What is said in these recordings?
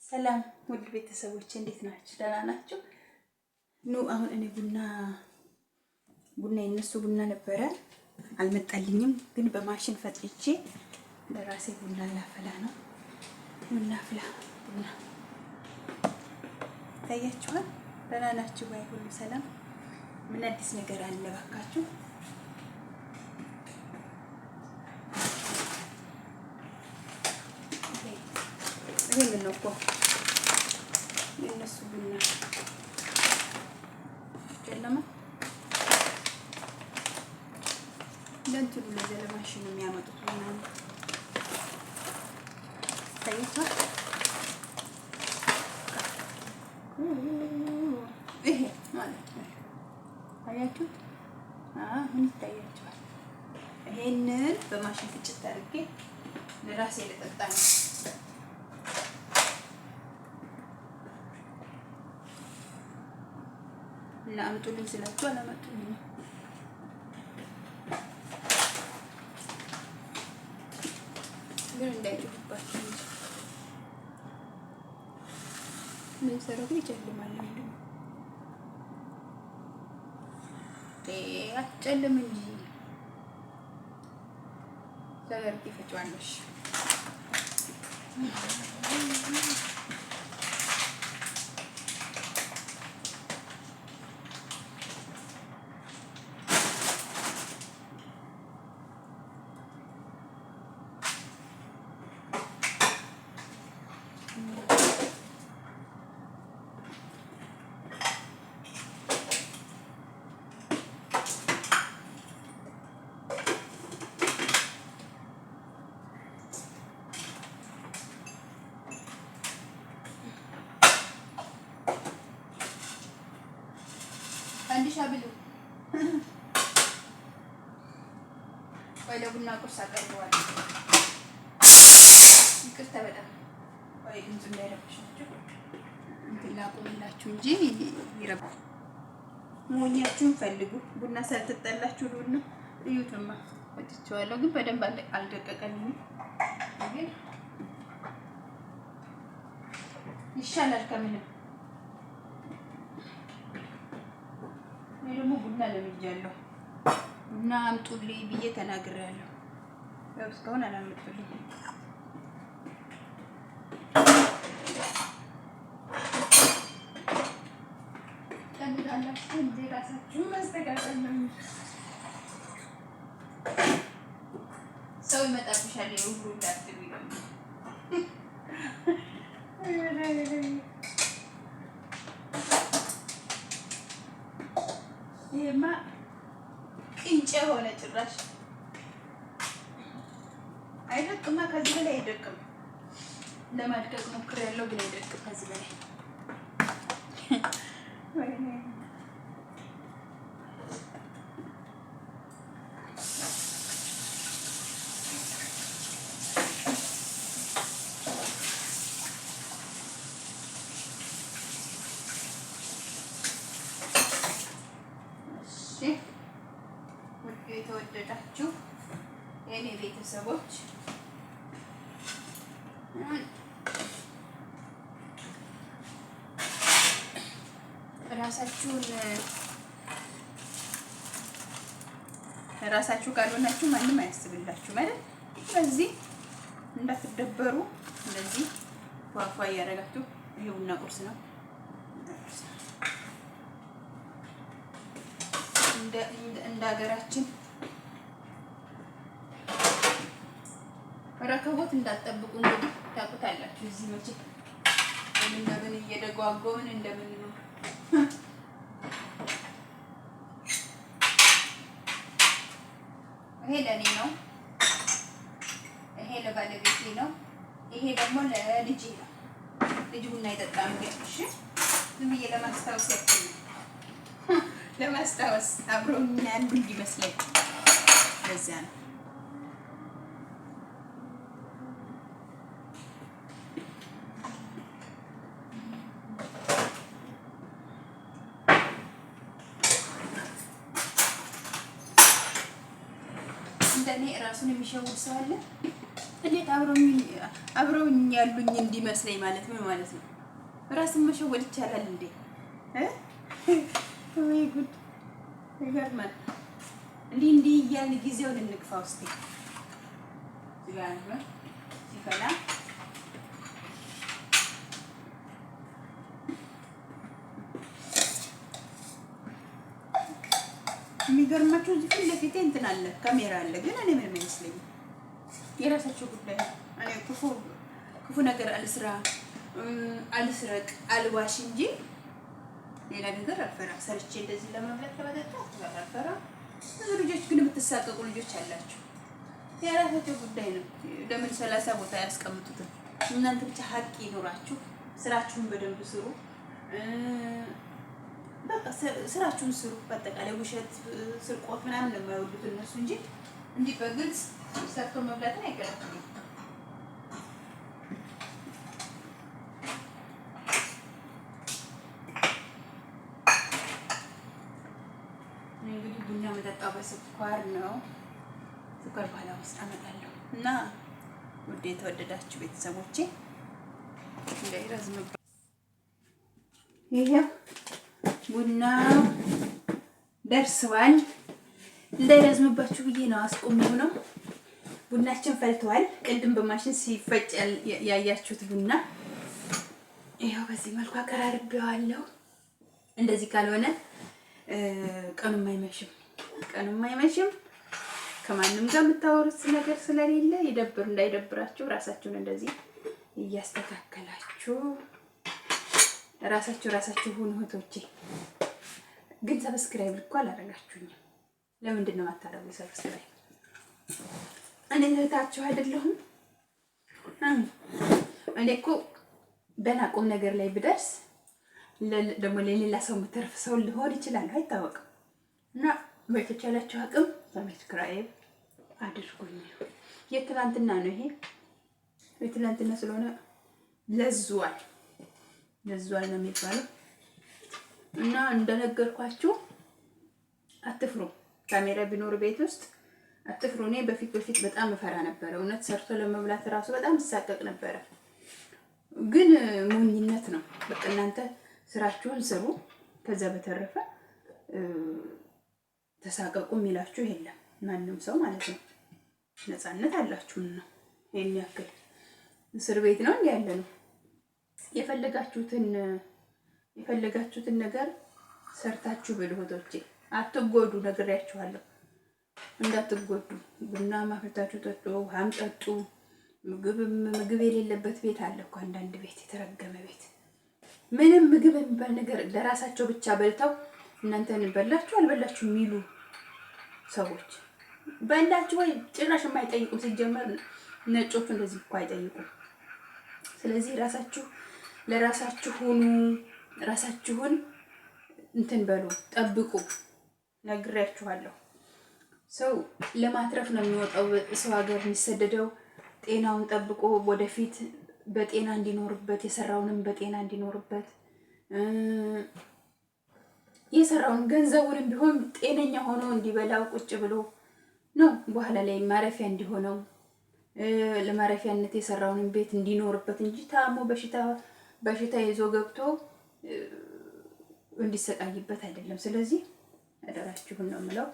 ሰላም ውድ ቤተሰቦች እንዴት ናችሁ? ደህና ናችሁ? ኑ አሁን እኔ ቡና የነሱ ቡና ነበረ አልመጣልኝም፣ ግን በማሽን ፈጥቼ ለራሴ ቡና ላፈላ ነው። ቡና ፍላ ቡና ታያችኋል። ደህና ናችሁ ባይ? ሁሉ ሰላም? ምን አዲስ ነገር አለ ባካችሁ? ይሄ ምን ነው እኮ የነሱ ቡና ጨለማ ለእንትኑ ለማሽኑ የሚያመጡት ቡና ነው። ታይቷል። ይሄ ማለት ነው። አያችሁት? አሁን ይታያችኋል። ይሄንን በማሽን ፍጭት አድርጌ ለራሴ ልጠጣ ነው። እና አምጡልኝ ስላችሁ አላመጡልኝም። ግን እንዳይጮህባችሁ እንጂ ምን ሰረጉ ይጨልማል። ምንድን ነው አትጨልም እንጂ ዘገርቂ ፈጫዋለሽ። አንድ ሻብሉ ወይ ለቡና ቁርስ አቀርበዋለሁ። ይቅርታ በጣም ወይ ድምፅ እንዳይረብሻችሁ እንትን ላቁምላችሁ እንጂ ይረብ ሞኛችሁን ፈልጉ። ቡና ሳልተጠላችሁ ሉና እዩትማ። ወጥቼዋለሁ ግን በደንብ አልደቀቀልኝም። ግን ይሻላል ከምንም። እኔ ደግሞ ቡና ለምጃለሁ። ቡና አምጡልኝ ብዬ ተናግሬያለሁ። ያው እስካሁን አላመጡልኝም። ጠብቃላችሁ እንዴ? ራሳችሁን ማስተካከል ነው። ሰው ይመጣብሻል ሁሉ እንዳትሉ ይላል። ይሄማ ቅንጨ ሆነ ጭራሽ አይደቅማ። ከዚህ በላይ አይደቅም። ለማድቀቅ ሞክሬያለሁ ግን አይደቅም ከዚህ በላይ። የተወደዳችሁ የኔ ቤተሰቦች ራሳችሁ ካልሆናችሁ ማንም አያስብላችሁ ማለት። ስለዚህ እንዳትደበሩ እንደዚህ ፏፏ እያደረጋችሁ ይሄ ቡና ቁርስ ነው። እንደ ሀገራችን ረከቦት እንዳትጠብቁ እንግዲህ ታውቁታላችሁ። እዚህ መቼ ምን እየደጓጎምን እንደምንኖር ይሄ ለኔ ነው፣ ይሄ ለባለቤቴ ነው፣ ይሄ ደግሞ ለልጄ ነው። ልጅ ቡና አይጠጣም ግን እሺ፣ ዝም ብዬ ለማስታወስ ያክል ለማስታወስ አብሮኝ አንዱ እንዲመስለኝ ለዚያ ነው። እንደኔ ራሱን የሚሸውድ ሰው አለ እንዴት አብረውኝ ያሉኝ እንዲመስለኝ ማለት ምን ማለት ነው? ራስን መሸወድ ይቻላል እንዴ? ወይ ጉድ! ይገርማል። እንዲህ እያልን ጊዜውን እንግፋ ውስጥ ሲፈላ የሚገርማችሁ እዚህ ፊት ለፊቴ እንትን አለ፣ ካሜራ አለ። ግን እኔ ምንም አይመስለኝም። የራሳቸው ጉዳይ። እኔ ክፉ ነገር አልስራ፣ አልስረቅ፣ አልዋሽ እንጂ ሌላ ነገር አልፈራም። ሰርቼ እንደዚህ ለመብላት ከመጠጣት አልፈራም። ብዙ ልጆች ግን የምትሳቀቁ ልጆች አላችሁ። የራሳቸው ጉዳይ ነው። ለምን 30 ቦታ ያስቀምጡትም? እናንተ ብቻ ሀቅ ይኖራችሁ፣ ስራችሁን በደንብ ስሩ። በቃ ስራችሁን ስሩ። በአጠቃላይ ውሸት፣ ስርቆት ምናምን ነው የማይወዱት እነሱ እንጂ እንዲህ በግልጽ ሰርቶ መብላትን አይቀርም። እንግዲህ ቡና መጠጣው በስኳር ነው። ስኳር በኋላ ውስጥ አመጣለሁ እና ውድ የተወደዳችሁ ቤተሰቦቼ እንዳይረዝምባ ይሄ ቡና ደርሰዋል። እንዳይረዝምባችሁ ብዬ ነው አስቆሚው ነው። ቡናችን ፈልተዋል። ቅድም በማሽን ሲፈጭ ያያችሁት ቡና ይኸው በዚህ መልኩ አቀራርቤዋለሁ። እንደዚህ ካልሆነ ቀኑም አይመሽም። ከማንም ጋር የምታወሩት ነገር ስለሌለ እንዳይደብራችሁ ራሳችሁን እንደዚህ እያስተካከላችሁ ራሳችሁ ሁኑ እህቶቼ። ግን ሰብስክራይብ እኮ አላደረጋችሁኝም። ለምንድን ነው የማታደርጉ ሰብስክራይብ? እኔ እህታችሁ አይደለሁም? እኔ እኮ ገና ቁም ነገር ላይ ብደርስ ደግሞ ለሌላ ሰው የምተርፍ ሰው ሊሆን ይችላል፣ አይታወቅም። እና በተቻላችሁ አቅም ሰብስክራይብ አድርጉኝ። የትናንትና ነው ይሄ፣ የትናንትና ስለሆነ ለዟል ነው የሚባለው። እና እንደነገርኳችሁ አትፍሩ። ካሜራ ቢኖር ቤት ውስጥ አትፍሩ። እኔ በፊት በጣም እፈራ ነበረ። እውነት ሰርቶ ለመብላት እራሱ በጣም እሳቀቅ ነበረ። ግን ሞኝነት ነው። በቃ እናንተ ስራችሁን ስሩ። ከዛ በተረፈ ተሳቀቁ የሚላችሁ የለም ማንም ሰው ማለት ነው። ነፃነት አላችሁን ነው። ይሄን ያክል እስር ቤት ነው እንዴ ያለ ነው? የፈለጋችሁትን ነገር ሰርታችሁ ብሉ እህቶቼ። አትጎዱ፣ ነግሬያችኋለሁ። እንዳትጎዱ። ቡና ማፍልታችሁ ጠጡ፣ ውሃም ጠጡ። ምግብ የሌለበት ቤት አለ እኮ አንዳንድ ቤት፣ የተረገመ ቤት። ምንም ምግብ የሚባል ነገር ለራሳቸው ብቻ በልተው እናንተን በላችሁ አልበላችሁ የሚሉ ሰዎች በላችሁ ወይ ጭራሽ የማይጠይቁም። ሲጀመር ነጮቹ እንደዚህ እኮ አይጠይቁም። ስለዚህ ለራሳችሁ ሁኑ። ራሳችሁን እንትን በሉ፣ ጠብቁ። ነግሬያችኋለሁ። ሰው ለማትረፍ ነው የሚወጣው ሰው ሀገር የሚሰደደው ጤናውን ጠብቆ ወደፊት በጤና እንዲኖርበት፣ የሰራውንም በጤና እንዲኖርበት፣ የሰራውን ገንዘቡንም ቢሆን ጤነኛ ሆኖ እንዲበላው ቁጭ ብሎ ነው። በኋላ ላይ ማረፊያ እንዲሆነው ለማረፊያነት የሰራውንም ቤት እንዲኖርበት እንጂ ታሞ በሽታ ይዞ ገብቶ እንዲሰቃይበት አይደለም። ስለዚህ አደራችሁን ነው የምለው።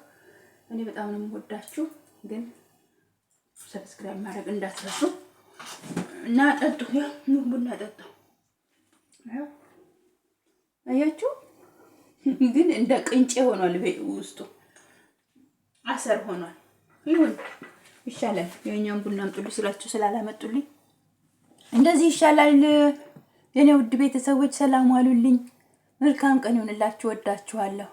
እኔ በጣም ነው የምወዳችሁ፣ ግን ሰብስክራይብ ማድረግ እንዳትረሱ እና ጠጡ። ያው ቡና ጠጡ። አያችሁ፣ ግን እንደ ቅንጬ ሆኗል። ውስጡ አሰር ሆኗል። ይሁን ይሻላል። የኛውን ቡና አምጡልኝ ስላችሁ ስላላመጡልኝ እንደዚህ ይሻላል። የኔ ውድ ቤተሰቦች ሰላም ዋሉልኝ። መልካም ቀን ይሁንላችሁ። ወዳችኋለሁ።